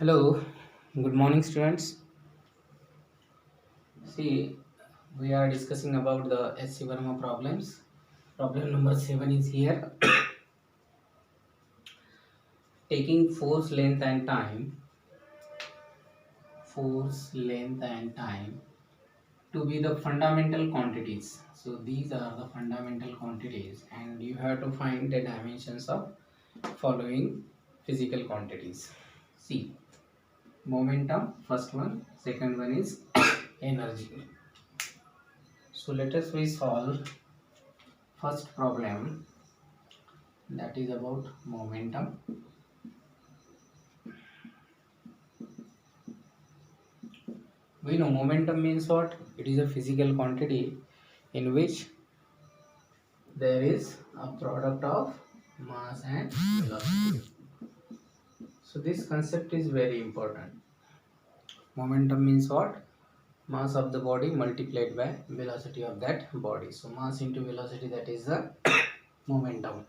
Hello, good morning, students. See, we are discussing about the SC Verma problems. Problem number 7 is here. Taking force, length, and time to be the fundamental quantities. So these are the fundamental quantities, and you have to find the dimensions of following physical quantities. See, momentum, first one, second one is energy. So let us we solve first problem, that is about momentum. We know momentum means what? It is a physical quantity in which there is a product of mass and velocity. So this concept is very important. Momentum means what? Mass of the body multiplied by velocity of that body. So mass into velocity, that is the momentum.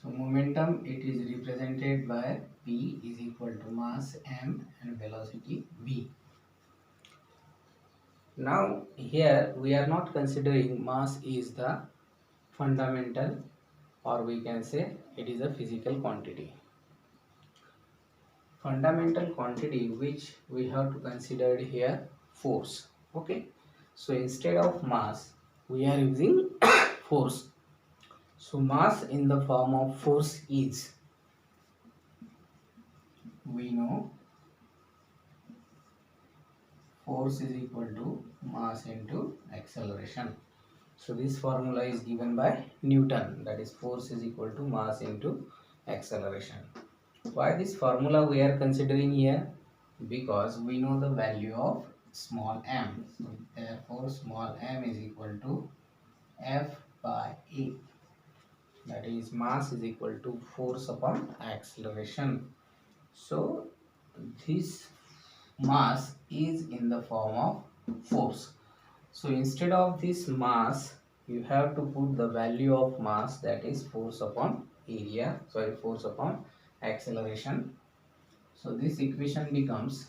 So momentum, it is represented by P is equal to mass m and velocity v. Now here we are not considering mass is the fundamental, or we can say it is a physical quantity. Fundamental quantity which we have to consider here, force. Okay, so instead of mass we are using force. So mass in the form of force is, we know, force is equal to mass into acceleration. So this formula is given by Newton, that is force is equal to mass into acceleration. Why this formula we are considering here? Because we know the value of small m. So therefore small m is equal to F by A. That is mass is equal to force upon acceleration. So this mass is in the form of force. So instead of this mass, you have to put the value of mass, that is force upon force upon acceleration. So this equation becomes,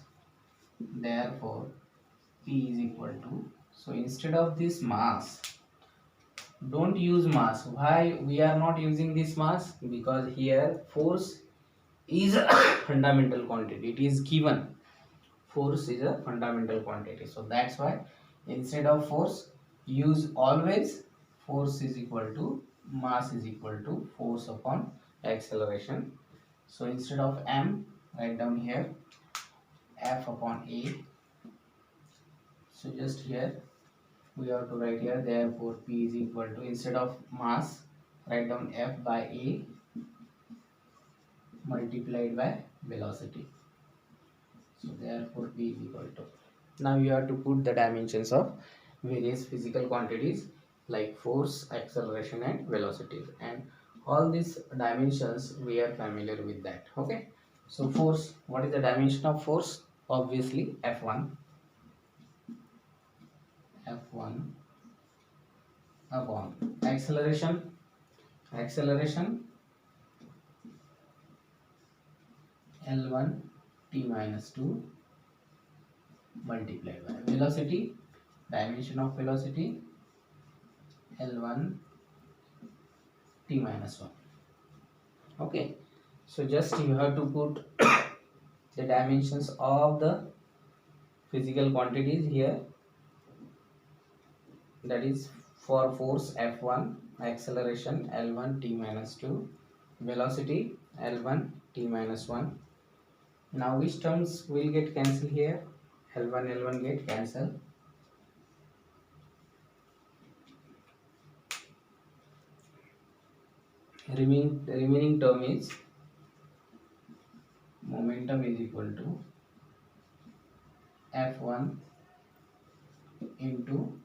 therefore P is equal to, so instead of this mass, don't use mass. Why we are not using this mass? Because here force is a fundamental quantity. It is given. Force is a fundamental quantity. So that's why instead of force, use always force is equal to mass is equal to force upon acceleration. So instead of m, write down here F upon A. So just here we have to write here, therefore P is equal to, instead of mass, write down F by A multiplied by velocity. So therefore P is equal to, now you have to put the dimensions of various physical quantities like force, acceleration and velocity, and all these dimensions we are familiar with that. Okay, so force, what is the dimension of force? Obviously F1 upon acceleration L1 t minus 2 multiplied by velocity, dimension of velocity L1 t minus 1. Okay, so just you have to put the dimensions of the physical quantities here, that is for force F1, acceleration L1 t minus 2, velocity L1 t minus 1. Now which terms will get cancelled here? L1 get cancelled. Remaining term is momentum is equal to F1 into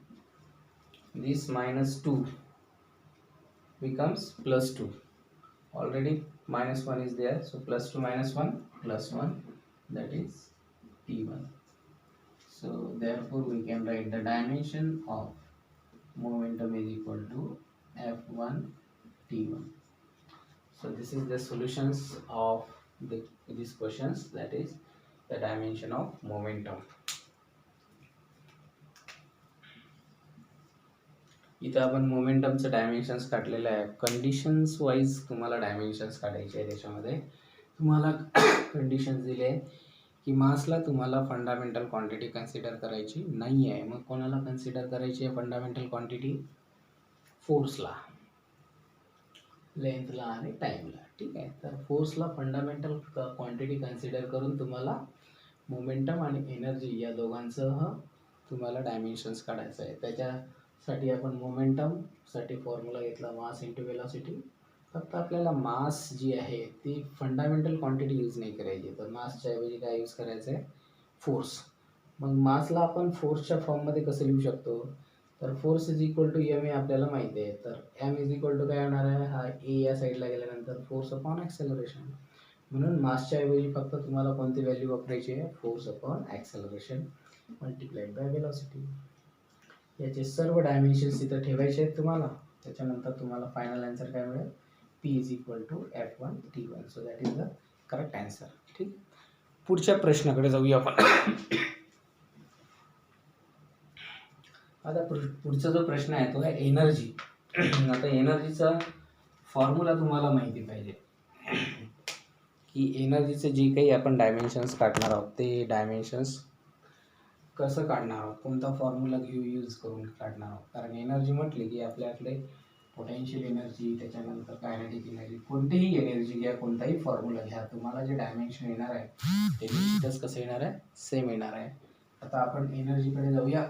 this minus 2 becomes plus 2. Already minus 1 is there, so plus 2 minus 1 plus 1, that is T1. So therefore we can write the dimension of momentum is equal to F1 T1. So this is the solutions of these questions, that is the dimension of momentum. इथं आपण मोमेंटमचं dimensions काढलेलं आहे. Conditions wise तुम्हाला dimensions काढायचे आहे. त्याच्यामध्ये तुम्हाला conditions दिले आहे की मासला तुम्हाला फंडामेंटल क्वांटिटी कन्सिडर करायची नाही आहे. मग कोणाला कन्सिडर करायची आहे फंडामेंटल क्वांटिटी? फोर्सला, लेंथला आणि टाईमला. ठीक आहे. तर फोर्सला फंडामेंटल क्वांटिटी कन्सिडर करून तुम्हाला मोमेंटम आणि एनर्जी या दोघांसह तुम्हाला डायमेन्शन्स काढायचं आहे. त्याच्यासाठी आपण मोमेंटमसाठी फॉर्म्युला घेतला मास इंटू वेलॉसिटी. फक्त आपल्याला मास जी आहे ती फंडामेंटल क्वांटिटी यूज नाही करायची, तर मासच्या ऐवजी काय यूज करायचं आहे? फोर्स. मग मासला आपण फोर्सच्या फॉर्ममध्ये कसं लिहू शकतो? तर force is equal to M A आपल्याला माहिती आहे. तर एम इज इक्वल टू काय होणार आहे? हा ए या साईडला गेल्यानंतर फोर्स अपॉन ॲक्सेलरेशन. म्हणून मासच्या ऐवजी फक्त तुम्हाला कोणती व्हॅल्यू वापरायची आहे? Force upon acceleration multiplied by velocity. याचे सर्व डायमेन्शन्स इथं ठेवायचे आहेत तुम्हाला. त्याच्यानंतर तुम्हाला फायनल आन्सर काय मिळेल? P is equal to F1 T1. So that is the correct answer. ठीक. पुढच्या प्रश्नाकडे जाऊया आपण. आता पुढचा जो प्रश्न आहे तो आहे एनर्जी. आता एनर्जीचा फॉर्म्युला तुम्हाला माहिती पाहिजे की एनर्जीचे जे काही आपण डायमेन्शन्स काढणार आहोत ते डायमेन्शन्स कसं काढणार आहोत, कोणता फॉर्म्युला यूज करून काढणार आहोत. कारण एनर्जी म्हटली की आपल्याकडे पोटेन्शियल एनर्जी, त्याच्यानंतर कायनेटिक एनर्जी, कोणतीही एनर्जी घ्या, कोणताही फॉर्म्युला घ्या, तुम्हाला जे डायमेन्शन येणार आहे ते निश्चितच कसं येणार आहे? सेम येणार आहे. आता आपण एनर्जीकडे जाऊया.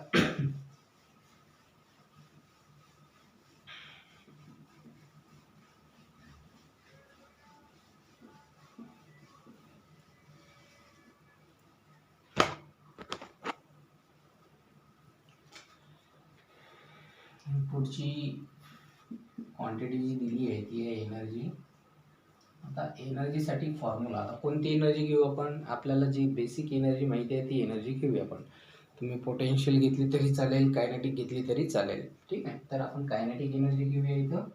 पुढची क्वांटिटी जी दिली आहे ती आहे एनर्जी. आता एनर्जीसाठी फॉर्म्युला, आता कोणती एनर्जी घेऊ आपण? आपल्याला जी बेसिक एनर्जी माहिती आहे ती एनर्जी घेऊया आपण. तुम्ही पोटेन्शियल घेतली तरी चालेल, कायनेटिक घेतली तरी चालेल. ठीक आहे. तर आपण कायनेटिक एनर्जी घेऊया इथं.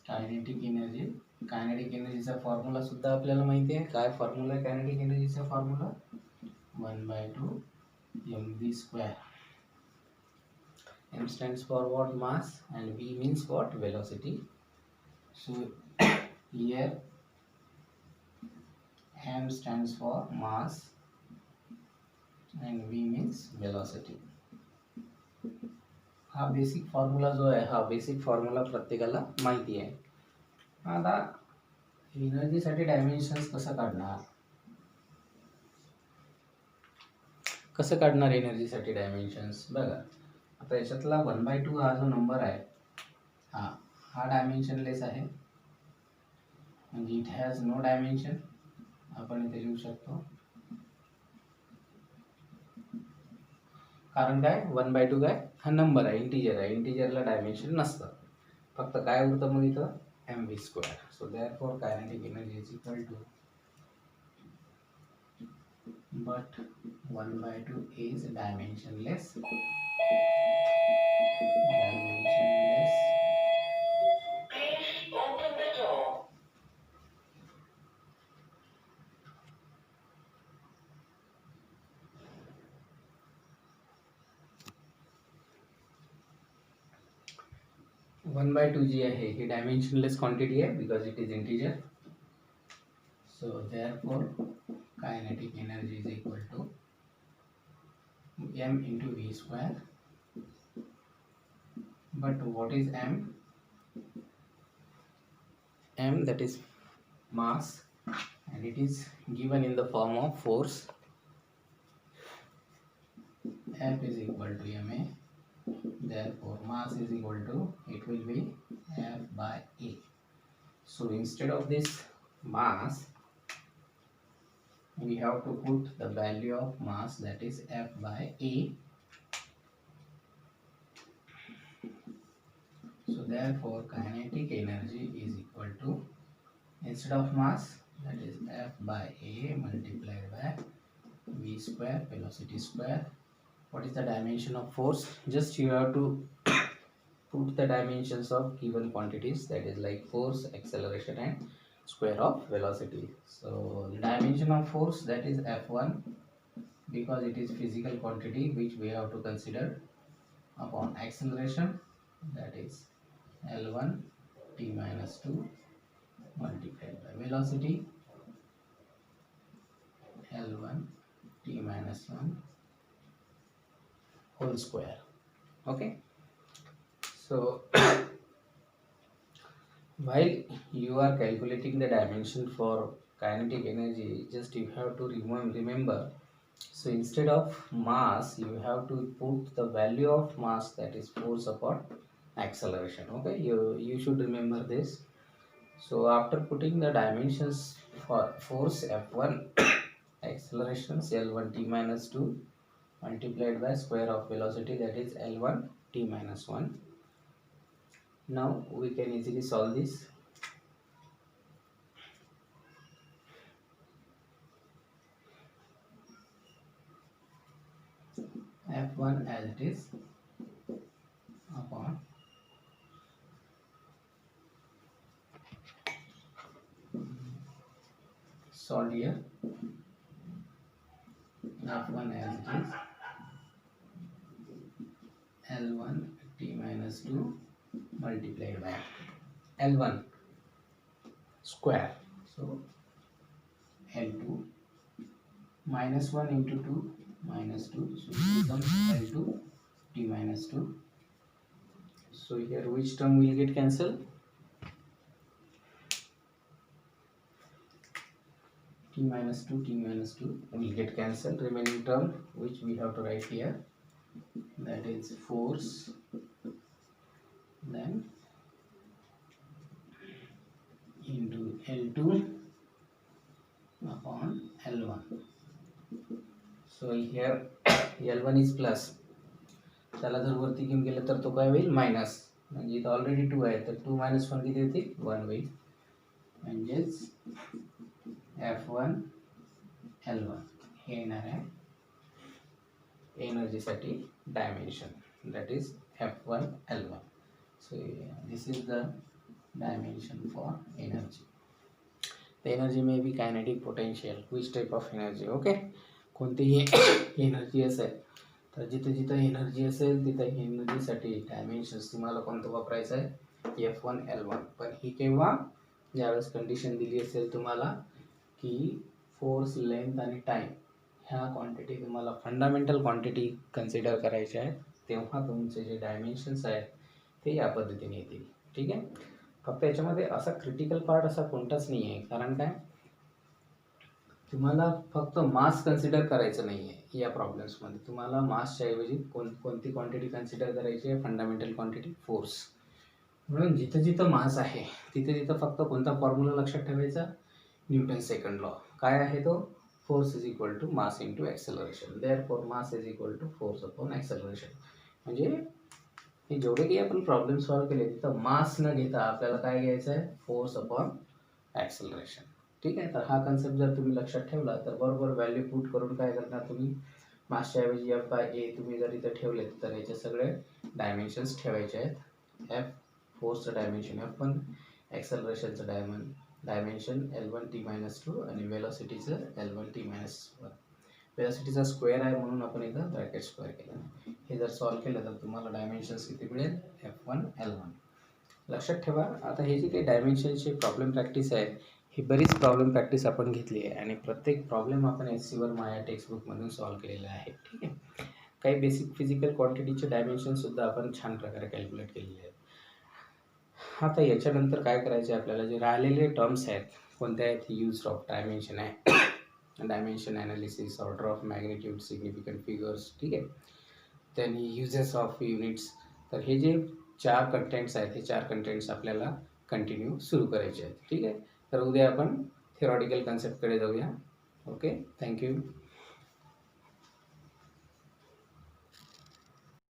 कायनेटिक एनर्जी, कायनेटिक एनर्जीचा फॉर्म्युला सुद्धा आपल्याला माहिती आहे. काय फॉर्म्युला आहे कायनेटिक एनर्जीचा? Formula 1/2 mv². M stands for what? Mass, and V means what? Velocity. So here M stands for mass and V means velocity. हा बेसिक फॉर्म्युला जो आहे, हा बेसिक फॉर्म्युला प्रत्येकाला माहिती आहे. आता एनर्जीसाठी डायमेन्शन्स कसं काढणार? कसं काढणार एनर्जीसाठी डायमेन्शन्स? बघा, आता याच्यातला 1/2 हा जो नंबर आहे हा डायमेन्शनलेस आहे, म्हणजे इट हॅज नो डायमेन्शन. आपण इथे लिहू शकतो. कारण काय? 1/2 काय? हा नंबर आहे, इंटिजर आहे. इंटिजरला डायमेन्शन नसतं. फक्त काय उरतं मग इथं? mv². So therefore kinetic energy is equal to, but 1/2 is dimensionless. Dimensionless. Please open the door. 1/2 जी आहे ही डायमेन्शनलेस क्वांटिटी आहे because it is integer. So therefore kinetic energy is equal to m into v². But what is m? M, that is mass, and it is given in the form of force. F is equal to ma. Therefore mass is equal to, it will be F by A. So instead of this mass, we have to put the value of mass, that is F by A. So therefore kinetic energy is equal to, instead of mass, that is F by A multiplied by v², velocity square. What is the dimension of force? Just you have to put the dimensions of given quantities, that is like force, acceleration and square of velocity. So the dimension of force, that is F1, because it is physical quantity which we have to consider, upon acceleration, that is L1 t minus 2 multiplied by velocity L1 t minus 1 whole square. Okay, so while you are calculating the dimension for kinetic energy, just you have to remember, so instead of mass you have to put the value of mass, that is force upon acceleration. Okay, you should remember this. So after putting the dimensions for force F1, accelerations L1 t minus 2 multiplied by square of velocity, that is L1 t minus 1. Now we can easily solve this. F1 as it is upon solve here. F1 as it is L1 t minus 2 multiplied by L1 square, so L2 minus 1 into 2 minus 2, so it becomes L2 t minus 2. So here which term will get cancelled? T minus 2 will get cancelled. Remaining term which we have to write here, that is force, then into L2 upon L1. So here L1 is plus, त्याला जर वरती घेऊन गेलं तर तो काय होईल minus, म्हणजे इथं ऑलरेडी 2 आहे तर 2 minus 1 किती होते 1 होईल, म्हणजेच F1 L1 हे येणार आहे एनर्जीसाठी dimension, that is F1 L1. So this is the dimension for energy. The energy may be kinetic, potential, which type of energy. Okay, कोणतीही एनर्जी असेल तर जिथे जिथे एनर्जी असेल तिथे एनर्जीसाठी डायमेन्शन्स तुम्हाला कोणतं वापरायचं आहे F1 L1. पण ही केव्हा, ज्यावेळेस कंडिशन दिली असेल तुम्हाला की फोर्स, लेंथ आणि टाईम ह्या क्वांटिटी तुम्हाला फंडामेंटल क्वांटिटी कन्सिडर करायच्या आहेत, तेव्हा तुमचे जे डायमेन्शन्स आहेत ते या पद्धतीने येतील. ठीक आहे, फक्त याच्यामध्ये असा क्रिटिकल पार्ट असा कोणताच नाही आहे, कारण काय तुम्हाला फक्त मास कन्सिडर करायचं नाही आहे या प्रॉब्लेम्समध्ये. तुम्हाला मासच्या ऐवजी कोणती क्वांटिटी कन्सिडर करायची आहे, फंडामेंटल क्वांटिटी फोर्स. म्हणून जिथं जिथं मास आहे तिथे तिथं फक्त कोणता फॉर्म्युला लक्षात ठेवायचा, न्यूटन सेकंड लॉ. काय आहे तो, force is equal to mass into acceleration. Therefore mass is equal to force upon acceleration. म्हणजे हे जेवढे काही आपण प्रॉब्लेम सॉल्व्ह केले तिथं मास न घेता आपल्याला काय घ्यायचं आहे, फोर्स अपॉन ॲक्सेलरेशन. ठीक आहे, तर हा कन्सेप्ट जर तुम्ही लक्षात ठेवला तर बरोबर व्हॅल्यू पुट करून काय करणार तुम्ही, मासच्या ऐवजी F/A तुम्ही जर इथं ठेवले तर याचे सगळे डायमेन्शन्स ठेवायचे आहेत. F फोर्सचं डायमेन्शन F1, ॲक्सेलरेशनचं डायमेन्शन L1 t minus 2 आणि वेलॉसिटीचं L1 t minus 1. वेलॉसिटीचा स्क्वेअर आहे म्हणून आपण इथं ब्रॅकेट स्क्वेअर केलं. हे जर सॉल्व्ह केलं तर तुम्हाला डायमेन्शन्स किती मिळेल, F1 L1. लक्षात ठेवा, आता हे जे काही डायमेन्शनची प्रॉब्लेम प्रॅक्टिस आहे ही बरीच प्रॉब्लेम प्रॅक्टिस आपण घेतली आहे आणि प्रत्येक प्रॉब्लेम आपण SC1 माझ्या टेक्स्टबुकमधून सॉल्व्ह केलेला आहे. ठीक आहे, काही बेसिक फिजिकल क्वांटिटीचे डायमेन्शनसुद्धा आपण छान प्रकारे कॅल्क्युलेट केलेले आहेत. आता याच्यानंतर काय करायचे आपल्याला, जे राहिलेले टर्म्स आहेत कोणत्या आहेत, यूज ऑफ डायमेन्शन आहे, dimension analysis, order of magnitude, significant figures. ठीक आहे, त्यांनी युजेस ऑफ युनिट्स. तर हे जे 4 कंटेंट्स आहेत हे 4 कंटेंट्स आपल्याला कंटिन्यू सुरू करायचे आहेत. ठीक आहे, तर उद्या आपण थिअरॉटिकल कन्सेप्टकडे जाऊया. Okay, thank you.